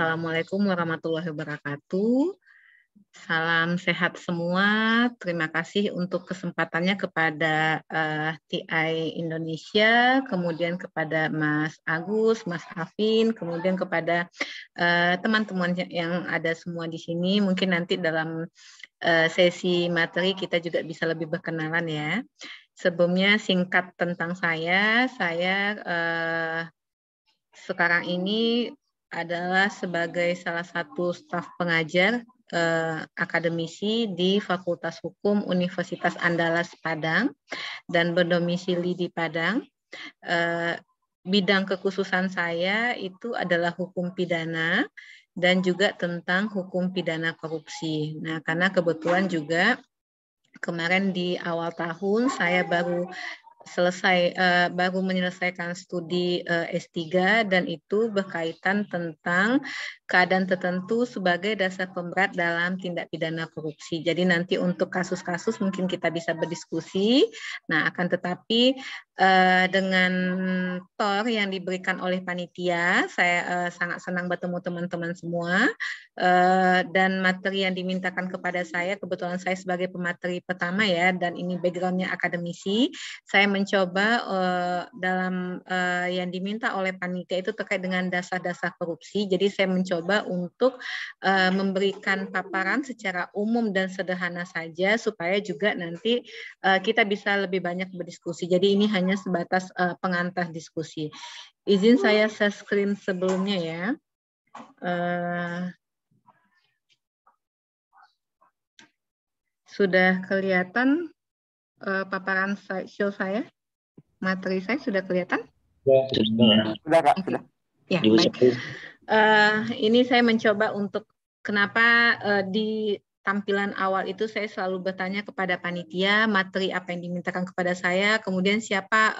Assalamualaikum warahmatullahi wabarakatuh. Salam sehat semua. Terima kasih untuk kesempatannya kepada TI Indonesia, kemudian kepada Mas Agus, Mas Afin, kemudian kepada teman-teman yang ada semua di sini. Mungkin nanti dalam sesi materi kita juga bisa lebih berkenalan ya. Sebelumnya singkat tentang saya sekarang ini adalah sebagai salah satu staf pengajar akademisi di Fakultas Hukum Universitas Andalas Padang dan berdomisili di Padang. Bidang kekhususan saya itu adalah hukum pidana dan juga tentang hukum pidana korupsi. Nah, karena kebetulan juga kemarin di awal tahun saya baru menyelesaikan studi S3 dan itu berkaitan tentang keadaan tertentu sebagai dasar pemberat dalam tindak pidana korupsi. Jadi nanti untuk kasus-kasus mungkin kita bisa berdiskusi. Nah, akan tetapi dengan TOR yang diberikan oleh panitia, saya sangat senang bertemu teman-teman semua. Dan materi yang dimintakan kepada saya, kebetulan saya sebagai pemateri pertama ya, dan ini backgroundnya akademisi, saya mencoba dalam yang diminta oleh panitia itu terkait dengan dasar-dasar korupsi. Jadi saya mencoba untuk memberikan paparan secara umum dan sederhana saja supaya juga nanti kita bisa lebih banyak berdiskusi. Jadi ini hanya sebatas pengantar diskusi. Izin saya share screen sebelumnya ya. Sudah kelihatan paparan slideshow saya? Materi saya sudah kelihatan? Sudah, Kak. Sudah. Ya, baik. Ini saya mencoba untuk kenapa di tampilan awal itu saya selalu bertanya kepada panitia materi apa yang dimintakan kepada saya, kemudian siapa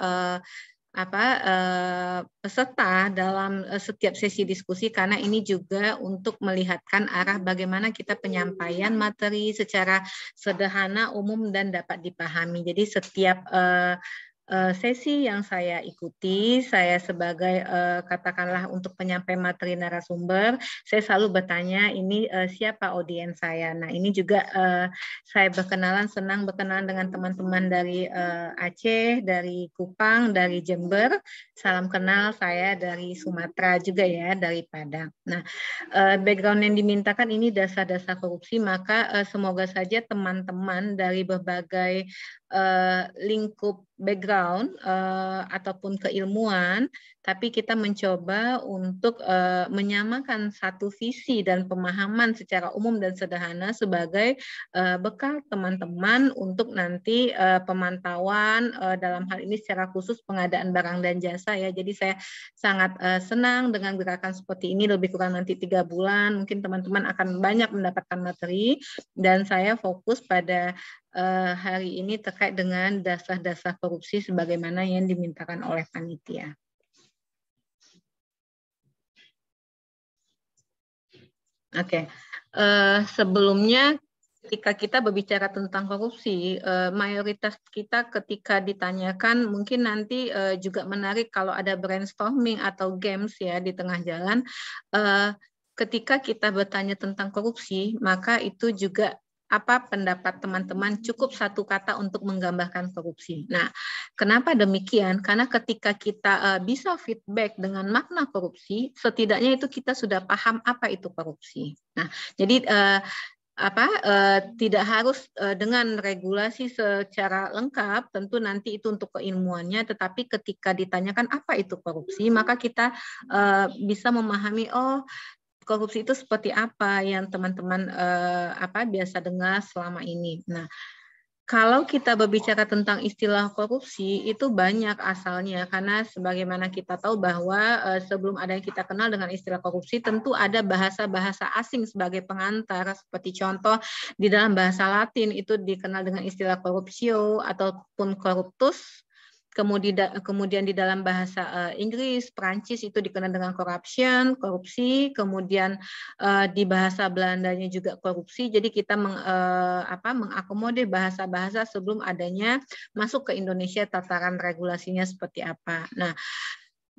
peserta dalam setiap sesi diskusi, karena ini juga untuk melihatkan arah bagaimana kita penyampaian materi secara sederhana, umum, dan dapat dipahami. Jadi setiap sesi yang saya ikuti, saya sebagai katakanlah untuk penyampai materi narasumber, saya selalu bertanya ini siapa audiens saya. Nah, ini juga saya senang berkenalan dengan teman-teman dari Aceh, dari Kupang, dari Jember. Salam kenal, saya dari Sumatera juga ya, dari Padang. Nah, background yang dimintakan ini dasar-dasar korupsi, maka semoga saja teman-teman dari berbagai lingkup background ataupun keilmuan, tapi kita mencoba untuk menyamakan satu visi dan pemahaman secara umum dan sederhana sebagai bekal teman-teman untuk nanti pemantauan dalam hal ini secara khusus pengadaan barang dan jasa ya. Jadi saya sangat senang dengan gerakan seperti ini, lebih kurang nanti 3 bulan mungkin teman-teman akan banyak mendapatkan materi dan saya fokus pada hari ini terkait dengan dasar-dasar korupsi sebagaimana yang dimintakan oleh panitia. Oke, sebelumnya ketika kita berbicara tentang korupsi, mayoritas kita ketika ditanyakan mungkin nanti juga menarik kalau ada brainstorming atau games ya di tengah jalan. Ketika kita bertanya tentang korupsi, maka itu juga apa pendapat teman-teman cukup satu kata untuk menggambarkan korupsi. Nah, kenapa demikian? Karena ketika kita bisa feedback dengan makna korupsi, setidaknya itu kita sudah paham apa itu korupsi. Nah, jadi tidak harus dengan regulasi secara lengkap, tentu nanti itu untuk keilmuannya, tetapi ketika ditanyakan apa itu korupsi, maka kita bisa memahami, oh korupsi itu seperti apa yang teman-teman biasa dengar selama ini. Nah, kalau kita berbicara tentang istilah korupsi itu banyak asalnya karena sebagaimana kita tahu bahwa sebelum ada yang kita kenal dengan istilah korupsi tentu ada bahasa-bahasa asing sebagai pengantar seperti contoh di dalam bahasa Latin itu dikenal dengan istilah corruptio ataupun corruptus. Kemudian di dalam bahasa Inggris, Prancis itu dikenal dengan corruption, korupsi. Kemudian di bahasa Belandanya juga korupsi. Jadi kita mengakomodir bahasa-bahasa sebelum adanya masuk ke Indonesia tataran regulasinya seperti apa. Nah,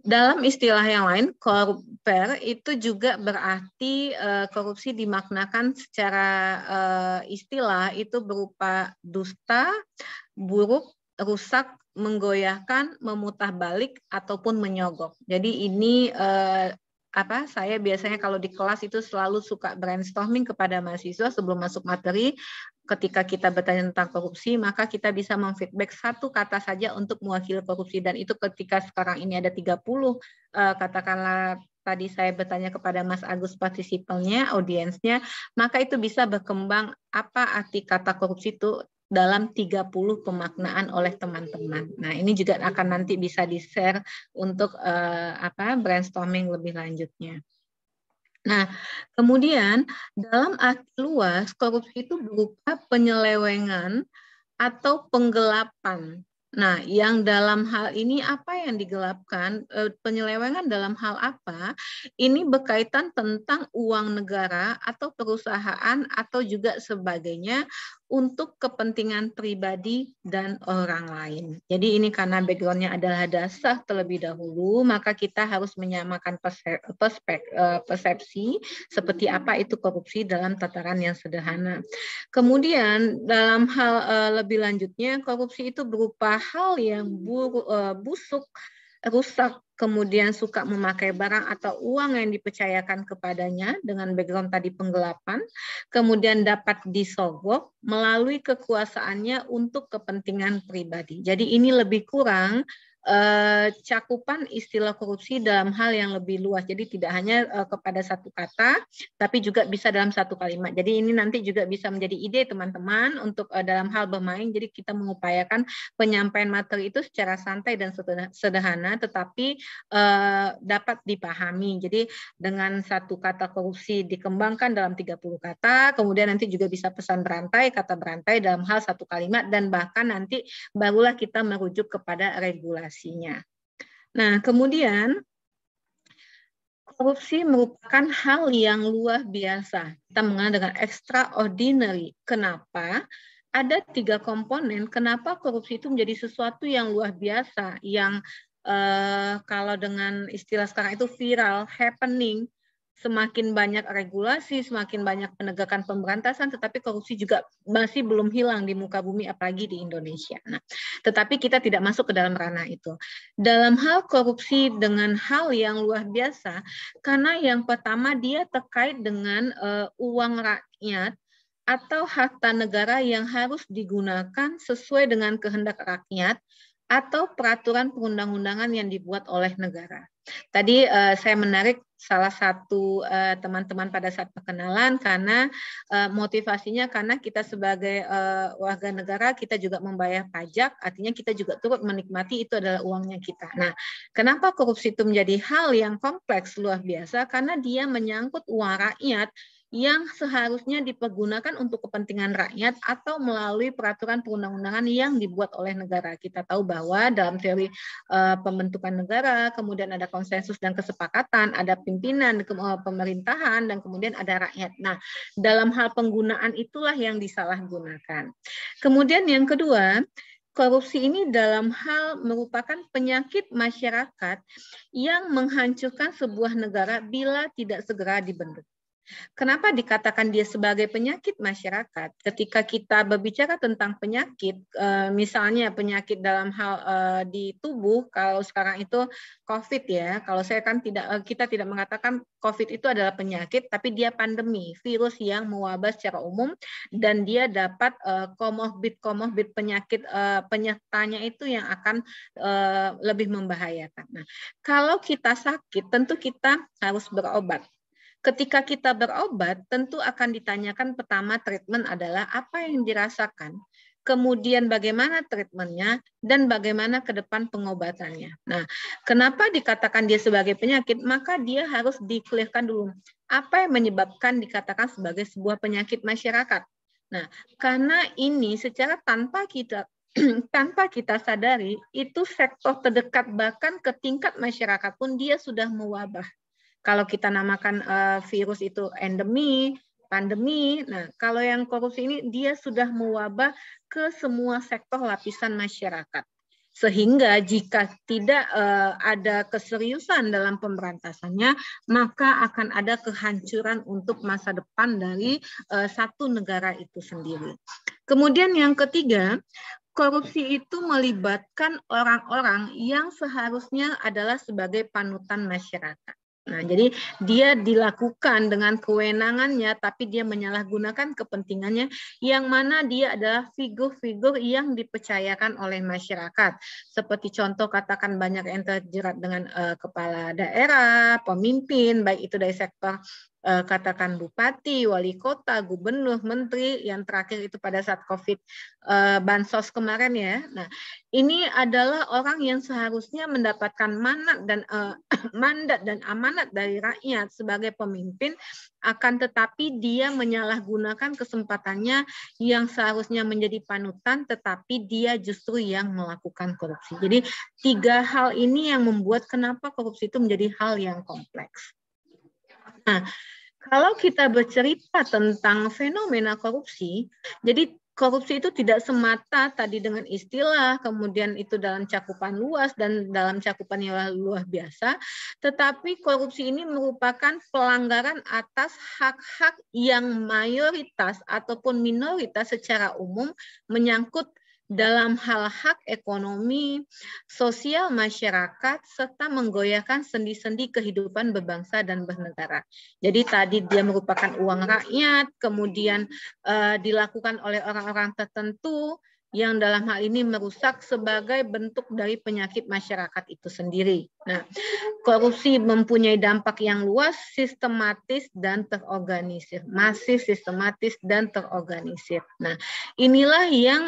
Dalam istilah yang lain, korupper itu juga berarti korupsi dimaknakan secara istilah itu berupa dusta, buruk, rusak, menggoyahkan, memutah balik, ataupun menyogok. Jadi ini saya biasanya kalau di kelas itu selalu suka brainstorming kepada mahasiswa sebelum masuk materi. Ketika kita bertanya tentang korupsi, maka kita bisa memfeedback satu kata saja untuk mewakili korupsi. Dan itu ketika sekarang ini ada 30, katakanlah tadi saya bertanya kepada Mas Agus partisipannya, audiensnya, maka itu bisa berkembang apa arti kata korupsi itu dalam 30 pemaknaan oleh teman-teman. Nah, ini juga akan nanti bisa di-share untuk brainstorming lebih lanjutnya. Nah, kemudian dalam arti luas, korupsi itu berupa penyelewengan atau penggelapan. Nah, yang dalam hal ini apa yang digelapkan? Penyelewengan dalam hal apa? Ini berkaitan tentang uang negara atau perusahaan atau juga sebagainya untuk kepentingan pribadi dan orang lain. Jadi ini karena background-nya adalah dasar terlebih dahulu, maka kita harus menyamakan persepsi seperti apa itu korupsi dalam tataran yang sederhana. Kemudian dalam hal lebih lanjutnya, korupsi itu berupa hal yang busuk, rusak, kemudian suka memakai barang atau uang yang dipercayakan kepadanya dengan background tadi penggelapan, kemudian dapat disogok melalui kekuasaannya untuk kepentingan pribadi. Jadi ini lebih kurang cakupan istilah korupsi dalam hal yang lebih luas. Jadi tidak hanya kepada satu kata, tapi juga bisa dalam satu kalimat. Jadi ini nanti juga bisa menjadi ide teman-teman untuk dalam hal bermain. Jadi kita mengupayakan penyampaian materi itu secara santai dan sederhana, tetapi dapat dipahami. Jadi dengan satu kata korupsi dikembangkan dalam 30 kata, kemudian nanti juga bisa pesan berantai, kata berantai dalam hal satu kalimat, dan bahkan nanti barulah kita merujuk kepada regulasi. Nah, kemudian korupsi merupakan hal yang luar biasa. Kita mengenal dengan extraordinary. Kenapa? Ada 3 komponen. Kenapa korupsi itu menjadi sesuatu yang luar biasa, yang kalau dengan istilah sekarang itu viral, happening. Semakin banyak regulasi, semakin banyak penegakan pemberantasan, tetapi korupsi juga masih belum hilang di muka bumi, apalagi di Indonesia. Nah, tetapi kita tidak masuk ke dalam ranah itu. Dalam hal korupsi dengan hal yang luar biasa, karena yang pertama dia terkait dengan uang rakyat atau harta negara yang harus digunakan sesuai dengan kehendak rakyat atau peraturan perundang-undangan yang dibuat oleh negara. Tadi saya menarik salah satu teman-teman pada saat perkenalan karena motivasinya karena kita sebagai warga negara kita juga membayar pajak, artinya kita juga turut menikmati itu adalah uangnya kita. Nah, kenapa korupsi itu menjadi hal yang kompleks luar biasa? Karena dia menyangkut uang rakyat yang seharusnya dipergunakan untuk kepentingan rakyat atau melalui peraturan perundang-undangan yang dibuat oleh negara. Kita tahu bahwa dalam teori pembentukan negara, kemudian ada konsensus dan kesepakatan, ada pimpinan pemerintahan, dan kemudian ada rakyat. Nah, dalam hal penggunaan itulah yang disalahgunakan. Kemudian yang kedua, korupsi ini dalam hal merupakan penyakit masyarakat yang menghancurkan sebuah negara bila tidak segera dibentuk. Kenapa dikatakan dia sebagai penyakit masyarakat? Ketika kita berbicara tentang penyakit, misalnya penyakit dalam hal di tubuh, kalau sekarang itu COVID ya, kalau saya kan kita tidak mengatakan COVID itu adalah penyakit, tapi dia pandemi, virus yang mewabah secara umum, dan dia dapat komorbid penyakit penyertanya itu yang akan lebih membahayakan. Nah, kalau kita sakit, tentu kita harus berobat. Ketika kita berobat, tentu akan ditanyakan pertama treatment adalah apa yang dirasakan, kemudian bagaimana treatmentnya, dan bagaimana ke depan pengobatannya. Nah, kenapa dikatakan dia sebagai penyakit? Maka dia harus di-clearkan dulu. Apa yang menyebabkan dikatakan sebagai sebuah penyakit masyarakat? Nah, karena ini secara tanpa kita sadari, itu sektor terdekat bahkan ke tingkat masyarakat pun dia sudah mewabah. Kalau kita namakan virus itu endemi, pandemi, nah kalau yang korupsi ini dia sudah mewabah ke semua sektor lapisan masyarakat. Sehingga jika tidak ada keseriusan dalam pemberantasannya, maka akan ada kehancuran untuk masa depan dari satu negara itu sendiri. Kemudian yang ketiga, korupsi itu melibatkan orang-orang yang seharusnya adalah sebagai panutan masyarakat. Nah, jadi dia dilakukan dengan kewenangannya, tapi dia menyalahgunakan kepentingannya, yang mana dia adalah figur-figur yang dipercayakan oleh masyarakat. Seperti contoh katakan banyak yang terjerat dengan kepala daerah, pemimpin, baik itu dari sektor katakan bupati, wali kota, gubernur, menteri, yang terakhir itu pada saat COVID bansos kemarin ya. Nah, ini adalah orang yang seharusnya mendapatkan mandat dan mandat dan amanat dari rakyat sebagai pemimpin, akan tetapi dia menyalahgunakan kesempatannya yang seharusnya menjadi panutan, tetapi dia justru yang melakukan korupsi. Jadi 3 hal ini yang membuat kenapa korupsi itu menjadi hal yang kompleks. Nah, kalau kita bercerita tentang fenomena korupsi, jadi korupsi itu tidak semata tadi dengan istilah, kemudian itu dalam cakupan luas dan dalam cakupan yang luar biasa, tetapi korupsi ini merupakan pelanggaran atas hak-hak yang mayoritas ataupun minoritas secara umum menyangkut dalam hal hak ekonomi, sosial masyarakat, serta menggoyahkan sendi-sendi kehidupan berbangsa dan bernegara. Jadi tadi dia merupakan uang rakyat, kemudian dilakukan oleh orang-orang tertentu yang dalam hal ini merusak sebagai bentuk dari penyakit masyarakat itu sendiri. Nah, korupsi mempunyai dampak yang luas, sistematis, dan terorganisir. Masif, sistematis, dan terorganisir. Nah, inilah yang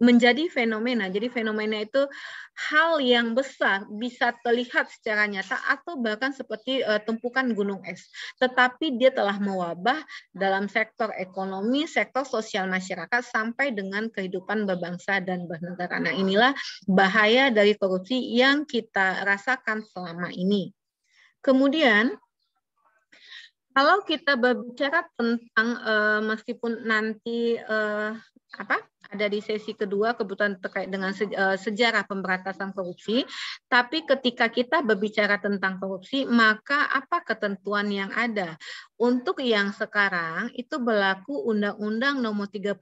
menjadi fenomena. Jadi fenomena itu hal yang besar, bisa terlihat secara nyata atau bahkan seperti tumpukan gunung es. Tetapi dia telah mewabah dalam sektor ekonomi, sektor sosial masyarakat, sampai dengan kehidupan berbangsa dan bernegara. Nah, inilah bahaya dari korupsi yang kita rasakan selama ini. Kemudian, kalau kita berbicara tentang meskipun nanti ada di sesi kedua kebutuhan terkait dengan sejarah pemberantasan korupsi, tapi ketika kita berbicara tentang korupsi, maka apa ketentuan yang ada? Untuk yang sekarang itu berlaku Undang-Undang Nomor 31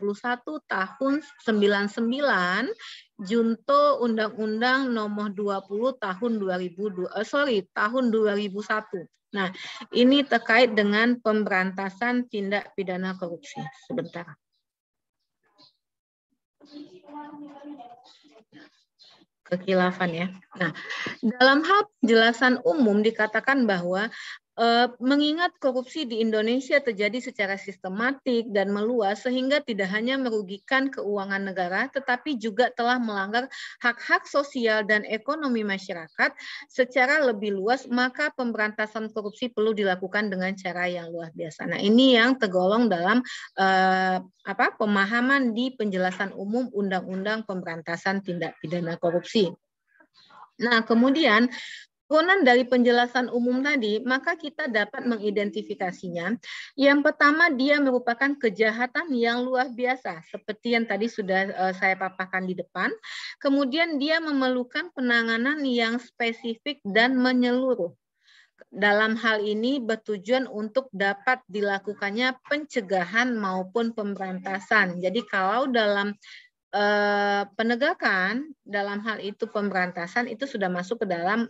Tahun 99, Junto Undang-Undang Nomor 20 Tahun 2001. Nah, ini terkait dengan pemberantasan tindak pidana korupsi. Sebentar. Kekhilafan ya. Nah, dalam hal penjelasan umum dikatakan bahwa mengingat korupsi di Indonesia terjadi secara sistematik dan meluas sehingga tidak hanya merugikan keuangan negara tetapi juga telah melanggar hak-hak sosial dan ekonomi masyarakat secara lebih luas, maka pemberantasan korupsi perlu dilakukan dengan cara yang luar biasa. Nah, ini yang tergolong dalam pemahaman di penjelasan umum Undang-Undang Pemberantasan Tindak Pidana Korupsi. Nah, kemudian turunan dari penjelasan umum tadi, maka kita dapat mengidentifikasinya. Yang pertama, dia merupakan kejahatan yang luar biasa, seperti yang tadi sudah saya paparkan di depan. Kemudian dia memerlukan penanganan yang spesifik dan menyeluruh. Dalam hal ini bertujuan untuk dapat dilakukannya pencegahan maupun pemberantasan. Jadi kalau dalam penegakan, dalam hal itu pemberantasan, itu sudah masuk ke dalam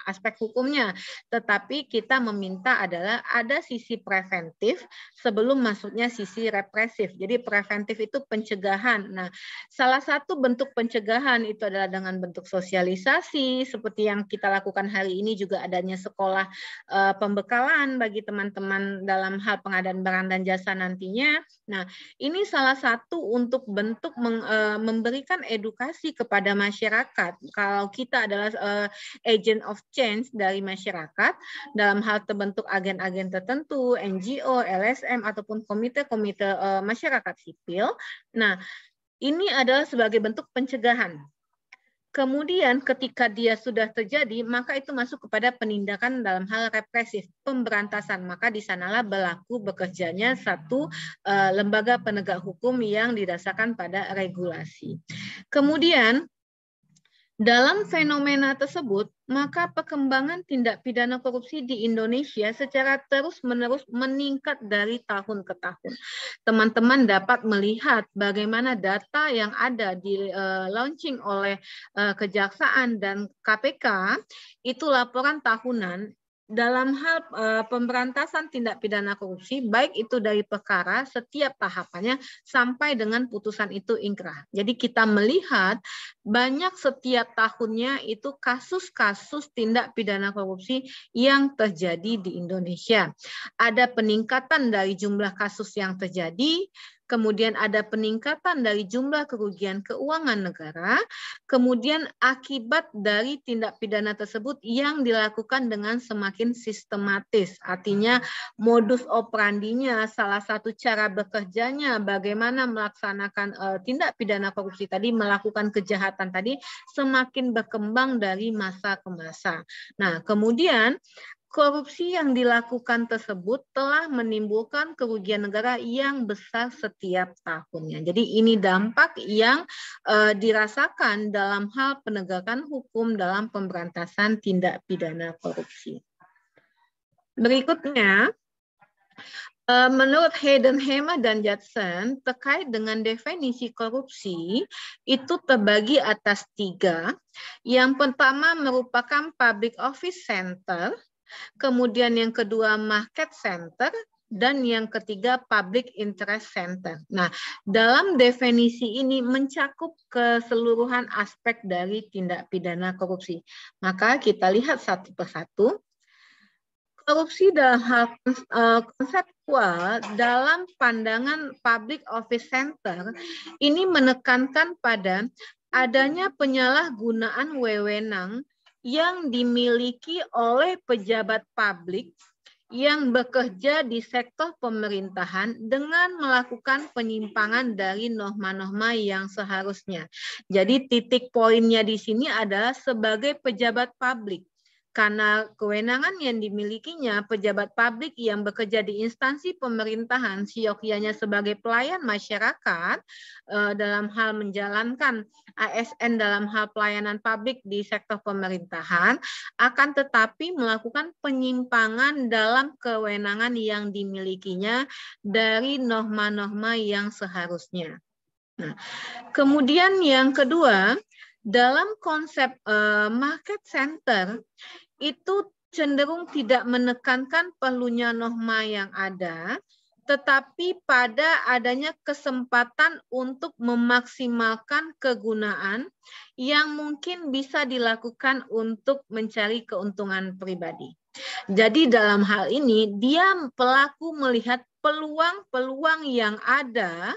aspek hukumnya. Tetapi kita meminta adalah ada sisi preventif sebelum masuknya sisi represif. Jadi preventif itu pencegahan. Nah, salah satu bentuk pencegahan itu adalah dengan bentuk sosialisasi, seperti yang kita lakukan hari ini juga adanya sekolah pembekalan bagi teman-teman dalam hal pengadaan barang dan jasa nantinya. Nah, ini salah satu untuk bentuk memberikan edukasi kepada masyarakat. Kalau kita adalah agent of change dari masyarakat dalam hal terbentuk agen-agen tertentu, NGO, LSM ataupun komite-komite masyarakat sipil. Nah, ini adalah sebagai bentuk pencegahan. Kemudian ketika dia sudah terjadi, maka itu masuk kepada penindakan dalam hal represif, pemberantasan. Maka di sanalah berlaku bekerjanya satu lembaga penegak hukum yang didasarkan pada regulasi. Kemudian Dalam fenomena tersebut, maka perkembangan tindak pidana korupsi di Indonesia secara terus-menerus meningkat dari tahun ke tahun. Teman-teman dapat melihat bagaimana data yang ada di launching oleh Kejaksaan dan KPK, itu laporan tahunan dalam hal pemberantasan tindak pidana korupsi, baik itu dari perkara setiap tahapannya sampai dengan putusan itu ingkrah. Jadi kita melihat banyak setiap tahunnya itu kasus-kasus tindak pidana korupsi yang terjadi di Indonesia. Ada peningkatan dari jumlah kasus yang terjadi, kemudian ada peningkatan dari jumlah kerugian keuangan negara, kemudian akibat dari tindak pidana tersebut yang dilakukan dengan semakin sistematis. Artinya modus operandinya, salah satu cara bekerjanya, bagaimana melaksanakan tindak pidana korupsi tadi, melakukan kejahatan tadi, semakin berkembang dari masa ke masa. Nah, kemudian korupsi yang dilakukan tersebut telah menimbulkan kerugian negara yang besar setiap tahunnya. Jadi ini dampak yang dirasakan dalam hal penegakan hukum dalam pemberantasan tindak pidana korupsi. Berikutnya, menurut Hayden, Hema, dan Judson, terkait dengan definisi korupsi, itu terbagi atas 3. Yang pertama merupakan public office center, kemudian yang kedua market center, dan yang ketiga public interest center. Nah, dalam definisi ini mencakup keseluruhan aspek dari tindak pidana korupsi. Maka kita lihat satu persatu. Korupsi dalam hal konseptual dalam pandangan public office center ini menekankan pada adanya penyalahgunaan wewenang yang dimiliki oleh pejabat publik yang bekerja di sektor pemerintahan dengan melakukan penyimpangan dari norma-norma yang seharusnya. Jadi titik poinnya di sini adalah sebagai pejabat publik. Karena kewenangan yang dimilikinya pejabat publik yang bekerja di instansi pemerintahan, siokianya sebagai pelayan masyarakat dalam hal menjalankan ASN dalam hal pelayanan publik di sektor pemerintahan, akan tetapi melakukan penyimpangan dalam kewenangan yang dimilikinya dari norma-norma yang seharusnya. Nah, kemudian yang kedua, dalam konsep market center itu cenderung tidak menekankan perlunya norma yang ada, tetapi pada adanya kesempatan untuk memaksimalkan kegunaan yang mungkin bisa dilakukan untuk mencari keuntungan pribadi. Jadi dalam hal ini dia pelaku melihat peluang-peluang yang ada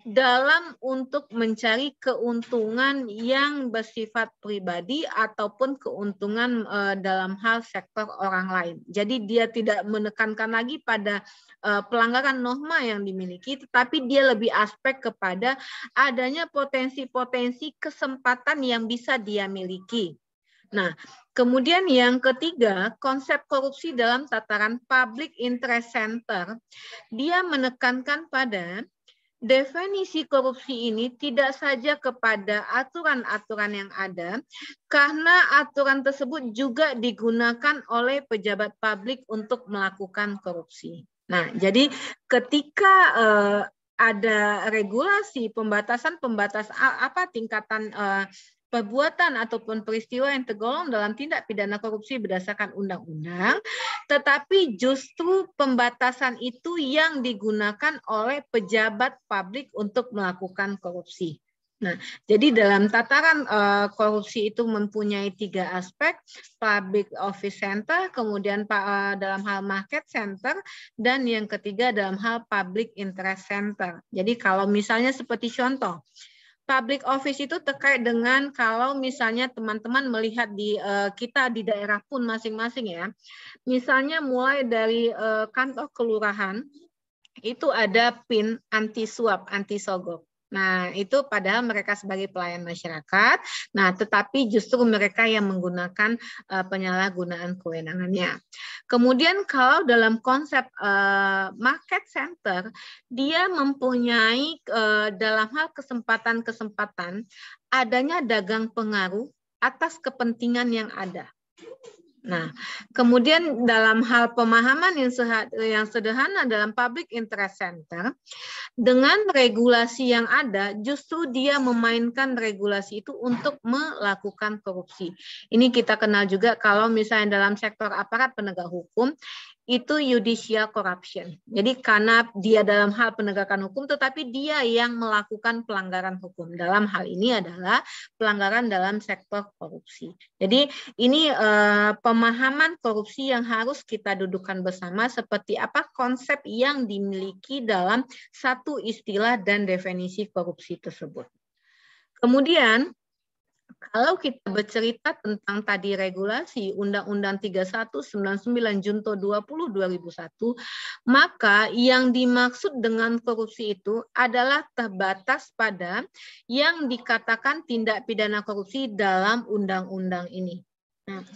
dalam untuk mencari keuntungan yang bersifat pribadi ataupun keuntungan dalam hal sektor orang lain. Jadi dia tidak menekankan lagi pada pelanggaran norma yang dimiliki, tetapi dia lebih aspek kepada adanya potensi-potensi kesempatan yang bisa dia miliki. Nah, kemudian yang ketiga, konsep korupsi dalam tataran public interest center, dia menekankan pada definisi korupsi ini tidak saja kepada aturan-aturan yang ada, karena aturan tersebut juga digunakan oleh pejabat publik untuk melakukan korupsi. Nah, jadi ketika ada regulasi pembatasan apa tingkatan perbuatan ataupun peristiwa yang tergolong dalam tindak pidana korupsi berdasarkan undang-undang, tetapi justru pembatasan itu yang digunakan oleh pejabat publik untuk melakukan korupsi. Nah, jadi dalam tataran korupsi itu mempunyai 3 aspek, public office center, kemudian dalam hal market center, dan yang ketiga dalam hal public interest center. Jadi kalau misalnya seperti contoh, public office itu terkait dengan kalau misalnya teman-teman melihat di kita di daerah pun masing-masing ya. Misalnya mulai dari kantor kelurahan itu ada PIN anti suap, anti sogok. Nah, itu padahal mereka sebagai pelayan masyarakat, nah tetapi justru mereka yang menggunakan penyalahgunaan kewenangannya. Kemudian kalau dalam konsep market center, dia mempunyai dalam hal kesempatan-kesempatan adanya dagang pengaruh atas kepentingan yang ada. Nah, kemudian dalam hal pemahaman yang sederhana dalam public interest center, dengan regulasi yang ada, justru dia memainkan regulasi itu untuk melakukan korupsi. Ini kita kenal juga kalau misalnya dalam sektor aparat penegak hukum, itu judicial corruption. Jadi karena dia dalam hal penegakan hukum, tetapi dia yang melakukan pelanggaran hukum. Dalam hal ini adalah pelanggaran dalam sektor korupsi. Jadi ini pemahaman korupsi yang harus kita dudukkan bersama, seperti apa konsep yang dimiliki dalam satu istilah dan definisi korupsi tersebut. Kemudian, kalau kita bercerita tentang tadi regulasi Undang-Undang 3199 Junto 20 2001, maka yang dimaksud dengan korupsi itu adalah terbatas pada yang dikatakan tindak pidana korupsi dalam undang-undang ini. Nah,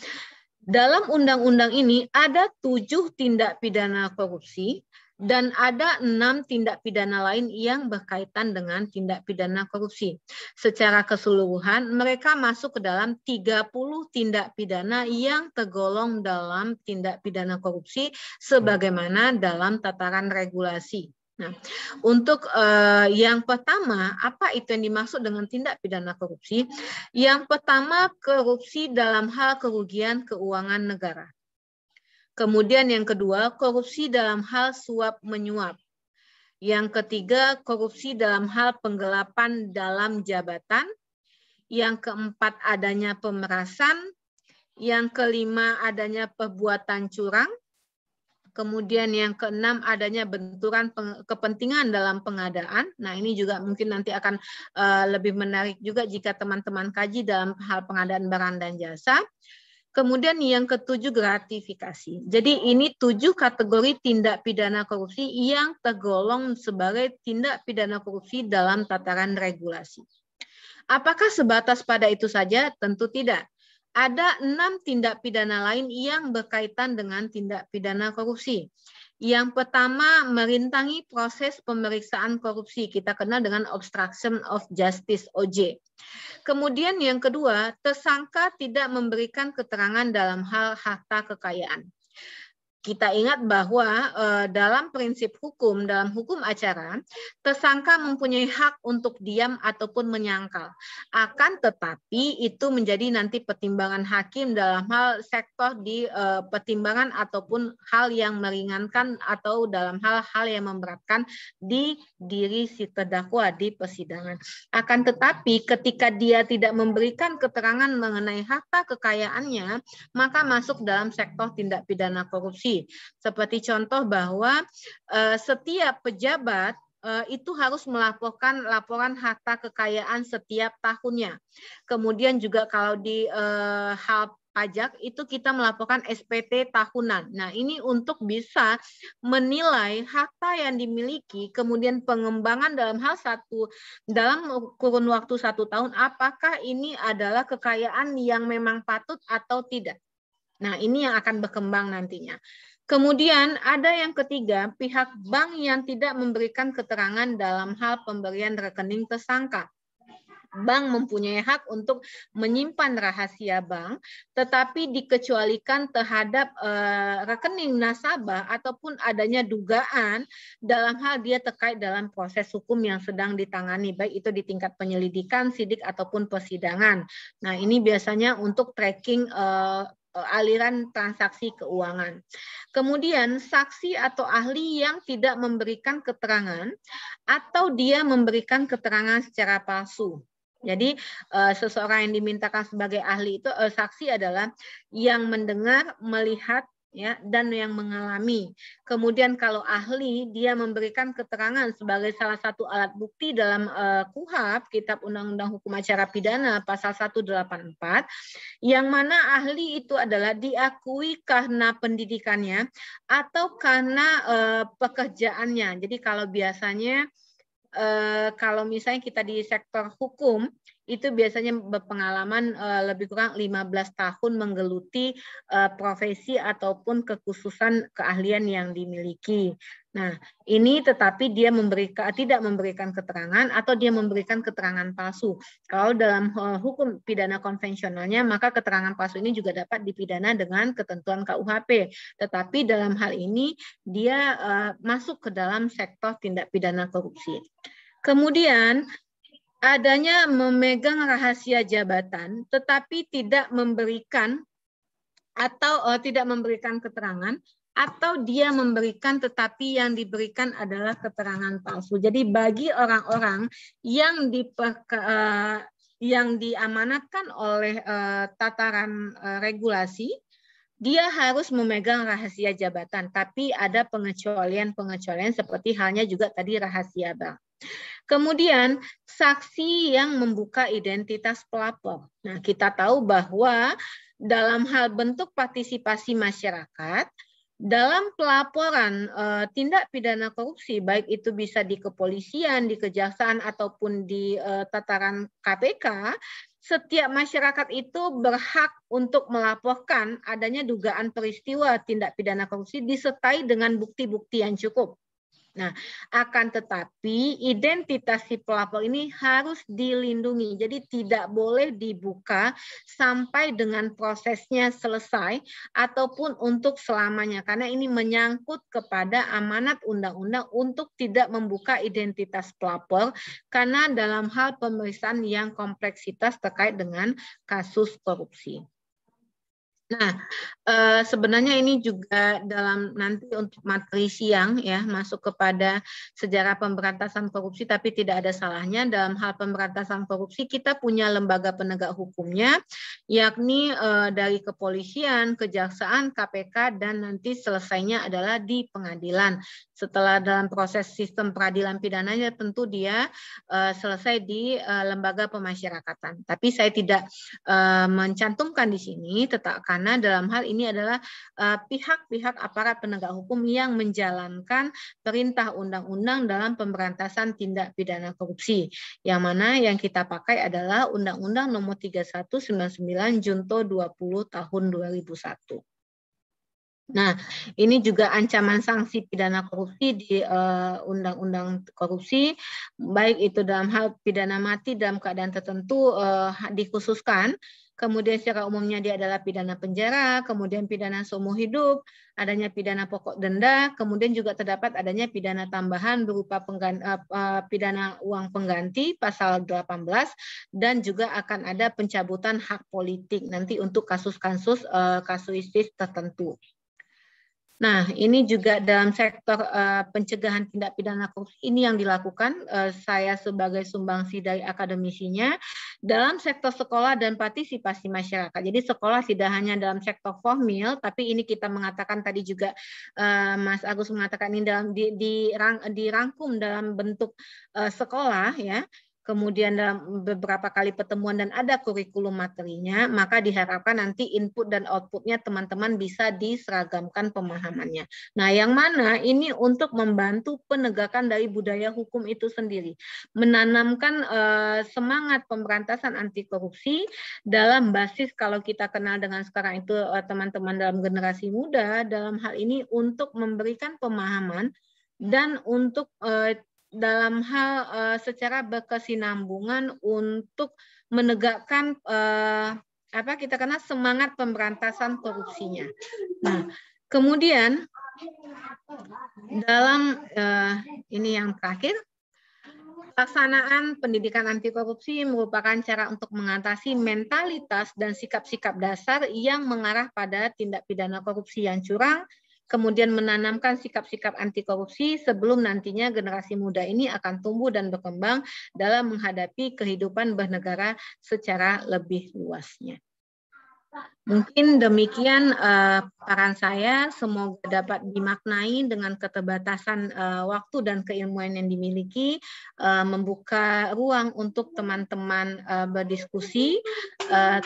dalam undang-undang ini ada 7 tindak pidana korupsi dan ada 6 tindak pidana lain yang berkaitan dengan tindak pidana korupsi. Secara keseluruhan, mereka masuk ke dalam 30 tindak pidana yang tergolong dalam tindak pidana korupsi sebagaimana dalam tataran regulasi. Nah, untuk yang pertama, apa itu yang dimaksud dengan tindak pidana korupsi? Yang pertama, korupsi dalam hal kerugian keuangan negara. Kemudian yang kedua, korupsi dalam hal suap menyuap. Yang ketiga, korupsi dalam hal penggelapan dalam jabatan. Yang keempat, adanya pemerasan. Yang kelima, adanya perbuatan curang. Kemudian yang keenam, adanya benturan kepentingan dalam pengadaan. Nah, ini juga mungkin nanti akan lebih menarik juga jika teman-teman kaji dalam hal pengadaan barang dan jasa. Kemudian yang ketujuh, gratifikasi. Jadi ini 7 kategori tindak pidana korupsi yang tergolong sebagai tindak pidana korupsi dalam tataran regulasi. Apakah sebatas pada itu saja? Tentu tidak. Ada 6 tindak pidana lain yang berkaitan dengan tindak pidana korupsi. Yang pertama, merintangi proses pemeriksaan korupsi. Kita kenal dengan obstruction of justice, OJ. Kemudian yang kedua, tersangka tidak memberikan keterangan dalam hal harta kekayaan. Kita ingat bahwa dalam prinsip hukum, dalam hukum acara, tersangka mempunyai hak untuk diam ataupun menyangkal. Akan tetapi itu menjadi nanti pertimbangan hakim dalam hal sektor di pertimbangan ataupun hal yang meringankan atau dalam hal-hal yang memberatkan di diri si terdakwa di persidangan. Akan tetapi ketika dia tidak memberikan keterangan mengenai harta kekayaannya, maka masuk dalam sektor tindak pidana korupsi. Seperti contoh bahwa setiap pejabat itu harus melaporkan laporan harta kekayaan setiap tahunnya. Kemudian juga kalau di hal pajak itu kita melaporkan SPT tahunan. Nah, ini untuk bisa menilai harta yang dimiliki, kemudian pengembangan dalam dalam kurun waktu 1 tahun, apakah ini adalah kekayaan yang memang patut atau tidak. Nah, ini yang akan berkembang nantinya. Kemudian ada yang ketiga, pihak bank yang tidak memberikan keterangan dalam hal pemberian rekening tersangka. Bank mempunyai hak untuk menyimpan rahasia bank, tetapi dikecualikan terhadap rekening nasabah ataupun adanya dugaan dalam hal dia terkait dalam proses hukum yang sedang ditangani, baik itu di tingkat penyelidikan, sidik ataupun persidangan. Nah, ini biasanya untuk tracking aliran transaksi keuangan. Kemudian saksi atau ahli yang tidak memberikan keterangan atau dia memberikan keterangan secara palsu. Jadi seseorang yang dimintakan sebagai ahli itu saksi adalah yang mendengar, melihat, ya, dan yang mengalami. Kemudian kalau ahli dia memberikan keterangan sebagai salah satu alat bukti dalam KUHP, Kitab Undang-Undang Hukum Acara Pidana pasal 184, yang mana ahli itu adalah diakui karena pendidikannya atau karena pekerjaannya. Jadi kalau biasanya kalau misalnya kita di sektor hukum itu biasanya berpengalaman lebih kurang 15 tahun menggeluti profesi ataupun kekhususan keahlian yang dimiliki. Nah, ini tetapi dia tidak memberikan keterangan atau dia memberikan keterangan palsu. Kalau dalam hukum pidana konvensionalnya, maka keterangan palsu ini juga dapat dipidana dengan ketentuan KUHP. Tetapi dalam hal ini dia masuk ke dalam sektor tindak pidana korupsi. Kemudian adanya memegang rahasia jabatan tetapi tidak memberikan atau tidak memberikan keterangan, atau dia memberikan tetapi yang diberikan adalah keterangan palsu. Jadi bagi orang-orang yang diamanatkan oleh tataran regulasi, dia harus memegang rahasia jabatan, tapi ada pengecualian seperti halnya juga tadi rahasia bank. Kemudian saksi yang membuka identitas pelapor. Nah, kita tahu bahwa dalam hal bentuk partisipasi masyarakat, dalam pelaporan tindak pidana korupsi, baik itu bisa di kepolisian, di kejaksaan, ataupun di tataran KPK, setiap masyarakat itu berhak untuk melaporkan adanya dugaan peristiwa tindak pidana korupsi disertai dengan bukti-bukti yang cukup. Nah, akan tetapi identitas si pelapor ini harus dilindungi. Jadi tidak boleh dibuka sampai dengan prosesnya selesai ataupun untuk selamanya. Karena ini menyangkut kepada amanat undang-undang untuk tidak membuka identitas pelapor karena dalam hal pemeriksaan yang kompleksitas terkait dengan kasus korupsi. Nah, sebenarnya ini juga dalam nanti untuk materi siang ya masuk kepada sejarah pemberantasan korupsi, tapi tidak ada salahnya dalam hal pemberantasan korupsi kita punya lembaga penegak hukumnya, yakni dari kepolisian, kejaksaan, KPK, dan nanti selesainya adalah di pengadilan. Setelah dalam proses sistem peradilan pidananya tentu dia selesai di lembaga pemasyarakatan. Tapi saya tidak mencantumkan di sini, karena dalam hal ini adalah pihak-pihak aparat penegak hukum yang menjalankan perintah undang-undang dalam pemberantasan tindak pidana korupsi. Yang mana yang kita pakai adalah Undang-Undang Nomor 3199 Junto 20 Tahun 2001. Nah, ini juga ancaman sanksi pidana korupsi di Undang-Undang Korupsi, baik itu dalam hal pidana mati dalam keadaan tertentu dikhususkan, kemudian secara umumnya dia adalah pidana penjara, kemudian pidana seumur hidup, adanya pidana pokok denda, kemudian juga terdapat adanya pidana tambahan berupa pidana uang pengganti pasal 18, dan juga akan ada pencabutan hak politik nanti untuk kasus-kasus kasuistis tertentu. Nah, ini juga dalam sektor pencegahan tindak pidana korupsi ini yang dilakukan saya sebagai sumbangsi dari akademisinya dalam sektor sekolah dan partisipasi masyarakat. Jadi sekolah tidak hanya dalam sektor formil, tapi ini kita mengatakan tadi juga Mas Agus mengatakan ini dalam dirangkum dalam bentuk sekolah ya. Kemudian dalam beberapa kali pertemuan dan ada kurikulum materinya, maka diharapkan nanti input dan outputnya teman-teman bisa diseragamkan pemahamannya. Nah, yang mana ini untuk membantu penegakan dari budaya hukum itu sendiri. Menanamkan semangat pemberantasan anti korupsi dalam basis kalau kita kenal dengan sekarang itu teman-teman dalam generasi muda, dalam hal ini untuk memberikan pemahaman dan untuk dalam hal secara berkesinambungan untuk menegakkan kita kenal semangat pemberantasan korupsinya. Nah, kemudian dalam ini yang terakhir, pelaksanaan pendidikan anti korupsi merupakan cara untuk mengatasi mentalitas dan sikap-sikap dasar yang mengarah pada tindak pidana korupsi yang curang, kemudian menanamkan sikap-sikap anti korupsi sebelum nantinya generasi muda ini akan tumbuh dan berkembang dalam menghadapi kehidupan bernegara secara lebih luasnya. Mungkin demikian paparan saya, semoga dapat dimaknai dengan keterbatasan waktu dan keilmuan yang dimiliki, membuka ruang untuk teman-teman berdiskusi.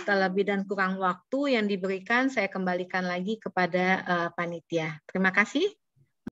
Terlebih dan kurang waktu yang diberikan, saya kembalikan lagi kepada panitia. Terima kasih.